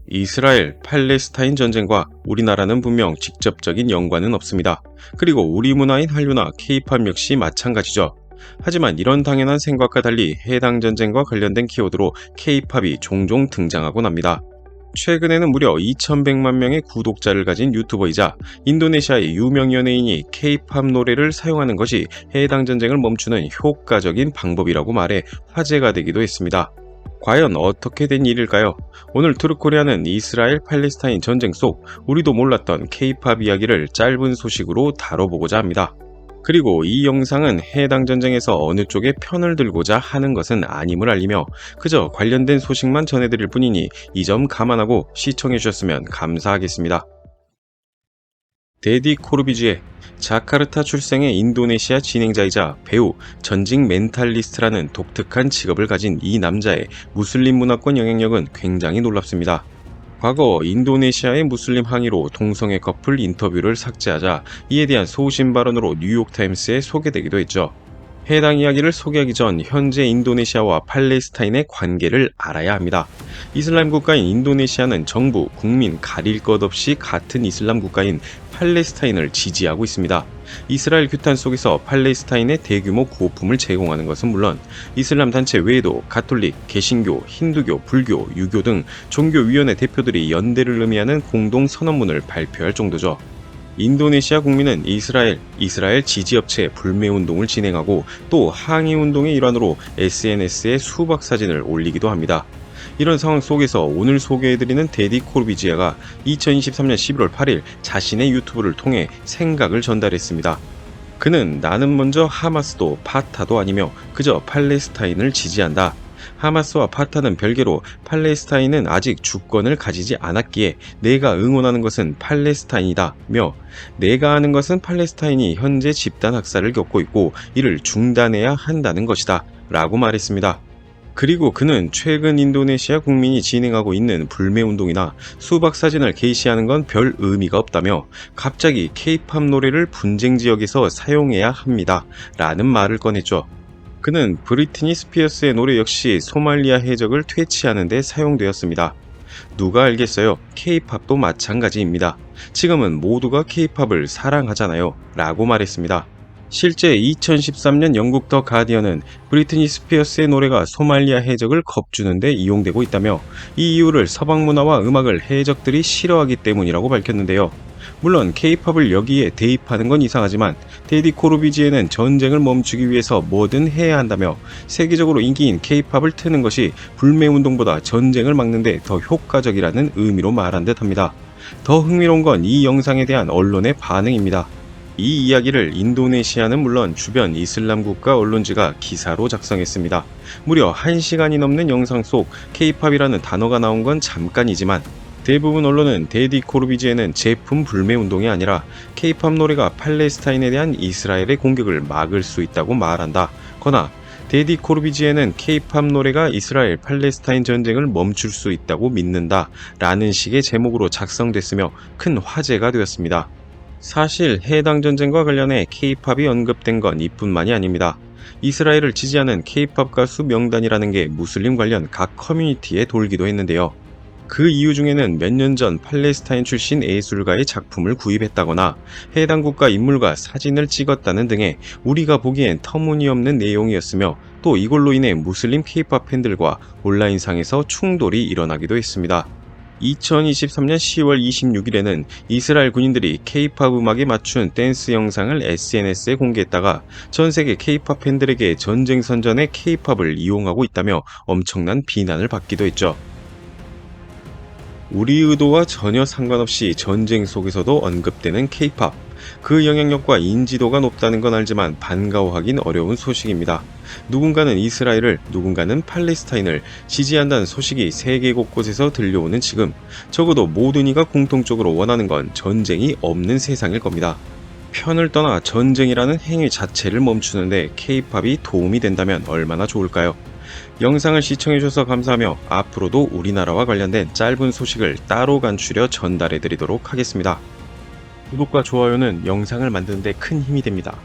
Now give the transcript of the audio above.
이스라엘, 팔레스타인 전쟁과 우리나라는 분명 직접적인 연관은 없습니다. 그리고 우리 문화인 한류나 케이팝 역시 마찬가지죠. 하지만 이런 당연한 생각과 달리 해당 전쟁과 관련된 키워드로 케이팝이 종종 등장하곤 합니다. 최근에는 무려 2100만 명의 구독자를 가진 유튜버이자 인도네시아의 유명 연예인이 케이팝 노래를 사용하는 것이 해당 전쟁을 멈추는 효과적인 방법이라고 말해 화제가 되기도 했습니다. 과연 어떻게 된 일일까요? 오늘 트루코리아는 이스라엘 팔레스타인 전쟁 속 우리도 몰랐던 케이팝 이야기를 짧은 소식으로 다뤄보고자 합니다. 그리고 이 영상은 해당 전쟁에서 어느 쪽의 편을 들고자 하는 것은 아님을 알리며 그저 관련된 소식만 전해드릴 뿐이니 이 점 감안하고 시청해주셨으면 감사하겠습니다. 데디 코르비지에 자카르타 출생의 인도네시아 진행자이자 배우, 전직 멘탈리스트라는 독특한 직업을 가진 이 남자의 무슬림 문화권 영향력은 굉장히 놀랍습니다. 과거 인도네시아의 무슬림 항의로 동성애 커플 인터뷰를 삭제하자 이에 대한 소신 발언으로 뉴욕타임스에 소개되기도 했죠. 해당 이야기를 소개하기 전 현재 인도네시아와 팔레스타인의 관계를 알아야 합니다. 이슬람 국가인 인도네시아는 정부, 국민 가릴 것 없이 같은 이슬람 국가인 팔레스타인을 지지하고 있습니다. 이스라엘 규탄 속에서 팔레스타인에 대규모 구호품을 제공하는 것은 물론 이슬람 단체 외에도 가톨릭, 개신교, 힌두교, 불교, 유교 등 종교위원회 대표들이 연대를 의미하는 공동 선언문을 발표할 정도죠. 인도네시아 국민은 이스라엘 지지업체 불매운동을 진행하고 또 항의운동의 일환으로 SNS에 수박 사진을 올리기도 합니다. 이런 상황 속에서 오늘 소개해드리는 데디 코르비지에가 2023년 11월 8일 자신의 유튜브를 통해 생각을 전달했습니다. 그는 나는 먼저 하마스도 파타도 아니며 그저 팔레스타인을 지지한다. 하마스와 파타는 별개로 팔레스타인은 아직 주권을 가지지 않았기에 내가 응원하는 것은 팔레스타인이다며 내가 아는 것은 팔레스타인이 현재 집단 학살을 겪고 있고 이를 중단해야 한다는 것이다 라고 말했습니다. 그리고 그는 최근 인도네시아 국민이 진행하고 있는 불매운동이나 수박 사진을 게시하는 건 별 의미가 없다며 갑자기 케이팝 노래를 분쟁 지역에서 사용해야 합니다 라는 말을 꺼냈죠. 그는 브리트니 스피어스의 노래 역시 소말리아 해적을 퇴치하는 데 사용되었습니다. 누가 알겠어요? 케이팝도 마찬가지입니다. 지금은 모두가 케이팝을 사랑하잖아요 라고 말했습니다. 실제 2013년 영국 더 가디언은 브리트니 스피어스의 노래가 소말리아 해적을 겁주는 데 이용되고 있다며 이 이유를 서방 문화와 음악을 해적들이 싫어하기 때문이라고 밝혔는데요. 물론 케이팝을 여기에 대입하는 건 이상하지만 데디 코르비지에는 전쟁을 멈추기 위해서 뭐든 해야 한다며 세계적으로 인기인 케이팝을 트는 것이 불매운동보다 전쟁을 막는 데 더 효과적이라는 의미로 말한 듯합니다. 더 흥미로운 건 이 영상에 대한 언론의 반응입니다. 이 이야기를 인도네시아는 물론 주변 이슬람 국가 언론지가 기사로 작성했습니다. 무려 1시간이 넘는 영상 속 케이팝이라는 단어가 나온 건 잠깐이지만 대부분 언론은 데디 코르비지에는 제품 불매 운동이 아니라 케이팝 노래가 팔레스타인에 대한 이스라엘의 공격을 막을 수 있다고 말한다. 거나 데디 코르비지에는 케이팝 노래가 이스라엘 팔레스타인 전쟁을 멈출 수 있다고 믿는다 라는 식의 제목으로 작성됐으며 큰 화제가 되었습니다. 사실 해당 전쟁과 관련해 케이팝이 언급된 건 이뿐만이 아닙니다. 이스라엘을 지지하는 케이팝 가수 명단이라는 게 무슬림 관련 각 커뮤니티에 돌기도 했는데요. 그 이유 중에는 몇 년 전 팔레스타인 출신 예술가의 작품을 구입했다거나 해당 국가 인물과 사진을 찍었다는 등의 우리가 보기엔 터무니없는 내용이었으며 또 이걸로 인해 무슬림 케이팝 팬들과 온라인상에서 충돌이 일어나기도 했습니다. 2023년 10월 26일에는 이스라엘 군인들이 케이팝 음악에 맞춘 댄스 영상을 SNS에 공개했다가 전세계 케이팝 팬들에게 전쟁 선전에 케이팝을 이용하고 있다며 엄청난 비난을 받기도 했죠. 우리 의도와 전혀 상관없이 전쟁 속에서도 언급되는 케이팝. 그 영향력과 인지도가 높다는 건 알지만 반가워하긴 어려운 소식입니다. 누군가는 이스라엘을, 누군가는 팔레스타인을 지지한다는 소식이 세계 곳곳에서 들려오는 지금, 적어도 모든 이가 공통적으로 원하는 건 전쟁이 없는 세상일 겁니다. 편을 떠나 전쟁이라는 행위 자체를 멈추는데 케이팝이 도움이 된다면 얼마나 좋을까요? 영상을 시청해주셔서 감사하며 앞으로도 우리나라와 관련된 짧은 소식을 따로 간추려 전달해드리도록 하겠습니다. 구독과 좋아요는 영상을 만드는 데 큰 힘이 됩니다.